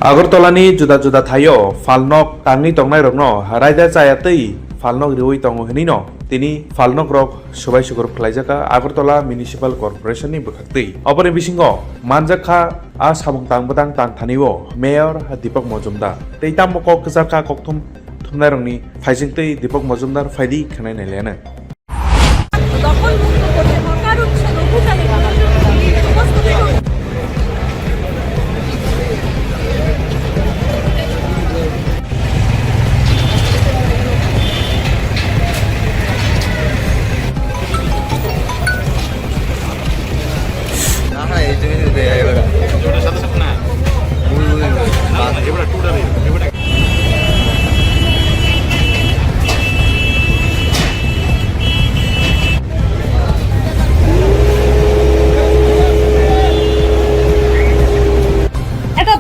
Agartalani juda-juda thayo falnok tangni tongnai rokno raida chayatei falnok riwi tongo hinino tini falnok rok subai sugur khlaijaka Agartala Municipal Corporation ni bwkhakti opor bisingo manjakha a samung tangbadang tang thaniwo Mayor Deepak Majumdar tei tamoko kjaka kokthum thumnai rokni phaijingtei Deepak Majumdar phaidi khnai nailene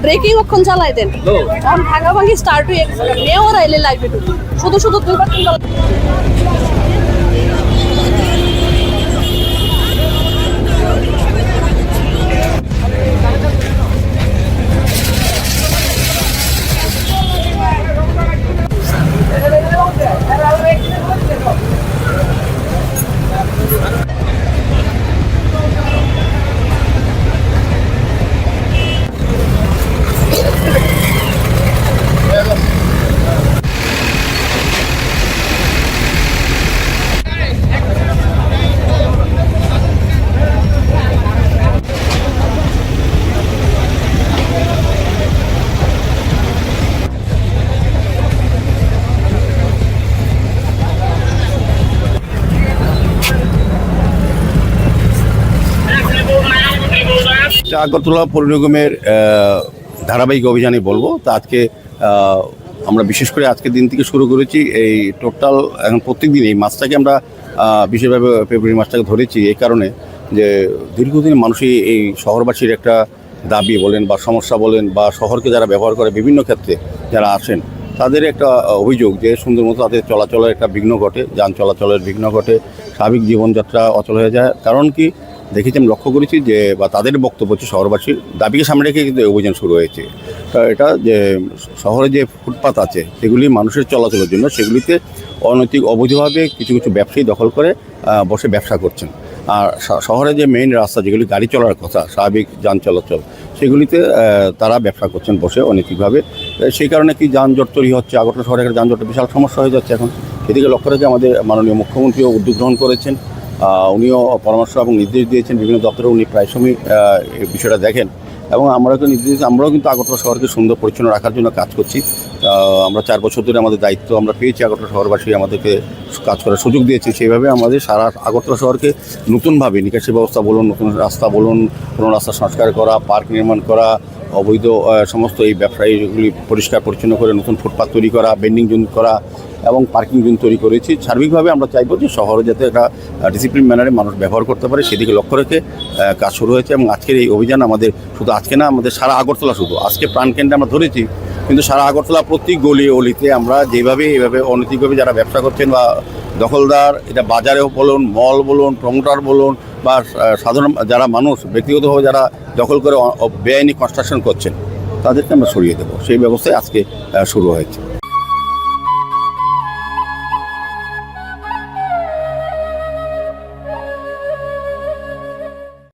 breaking অক্ষণ চালাই দেন তখন ভাঙাভাঙি start হয়ে গেছে mayor আইলে লাগবে শুধু শুধু দুইবার তিনবার আগরতলা পৌর নিগমের ধারাবাহিক অভিযানে বলবো তা আজকে আমরা বিশেষ করে আজকের দিন থেকে শুরু করেছি এই টোটাল এখন প্রত্যেক দিন এই মাছটাকে আমরা বিশেষভাবে ফেব্রুয়ারি মাসটাকে ধরেছি এই কারণে যে দীর্ঘদিন মানুষই এই শহরবাসীর একটা দাবি বলেন বা সমস্যা বলেন বা শহরকে যারা ব্যবহার করে বিভিন্ন ক্ষেত্রে যারা আসেন তাদের একটা অভিযোগ যে সুন্দর মতো তাদের চলাচলের একটা বিঘ্ন ঘটে যান চলাচলের বিঘ্ন ঘটে স্বাভাবিক জীবনযাত্রা অচল হয়ে যায় কারণ কি দেখেছি আমি লক্ষ্য করেছি যে বা তাদের বক্তব্য হচ্ছে শহরবাসীর দাবিকে সামনে রেখে কিন্তু অভিযান শুরু হয়েছে এটা যে শহরে যে ফুটপাত আছে সেগুলি মানুষের চলাচলের জন্য সেগুলিতে অনৈতিক অবৈধভাবে কিছু কিছু ব্যবসায়ী দখল করে বসে ব্যবসা করছেন আর শহরে যে মেইন রাস্তা যেগুলি গাড়ি চলার কথা স্বাভাবিক যান চলাচল সেগুলিতে তারা ব্যবসা করছেন বসে অনৈতিকভাবে সেই কারণে কি যানজট তৈরি হচ্ছে আগরতলা শহরে একটা যানজটের বিশাল সমস্যা হয়ে যাচ্ছে এখন এদিকে লক্ষ্য রেখে আমাদের মাননীয় মুখ্যমন্ত্রীও উদ্যোগ গ্রহণ করেছেন উনিও পরামর্শ এবং নির্দেশ দিয়েছেন বিভিন্ন দপ্তরে উনি প্রায় সময় এই বিষয়টা দেখেন এবং আমরাও কিন্তু আগরতলা শহরকে সুন্দর পরিচ্ছন্ন রাখার জন্য কাজ করছি আমরা 4 বছর ধরে আমাদের দায়িত্ব আমরা পেয়েছি আগরতলা শহরবাসী আমাদেরকে কাজ করার সুযোগ দিয়েছে সেইভাবে আমাদের সারা আগরতলা শহরকে নতুনভাবে নিকাশি ব্যবস্থা বলুন নতুন রাস্তা বলুন পুরনো রাস্তা সংস্কার করা পার্ক নির্মাণ করা অবৈধ সমস্ত এই ব্যবসায়ীগুলি পরিষ্কার পরিচ্ছন্ন করে নতুন ফুটপাথ তৈরি করা বেন্ডিং জোন করা এবং পার্কিং জোন তৈরি করেছি সার্বিকভাবে আমরা চাইবো যে শহরে যাতে একটা ডিসিপ্লিন ম্যানারে মানুষ ব্যবহার করতে পারে সেদিকে লক্ষ্য রেখে কাজ শুরু হয়েছে এবং আজকের এই অভিযান আমাদের শুধু আজকে না আমাদের সারা আগরতলা শুধু আজকে প্রাণকেন্দ্রে আমরা ধরেছি কিন্তু সারা আগরতলা প্রতি গলি অলিতে আমরা যেভাবে এইভাবে অনৈতিকভাবে যারা ব্যবসা করছেন বা দখলদার এটা বাজারেও বলুন মল বলুন প্রমোটার বলুন বা সাধারণ যারা মানুষ ব্যক্তিগতভাবে যারা দখল করে বেআইনি কনস্ট্রাকশন করছেন তাদেরকে আমরা সরিয়ে দেবো সেই ব্যবস্থায় আজকে শুরু হয়েছে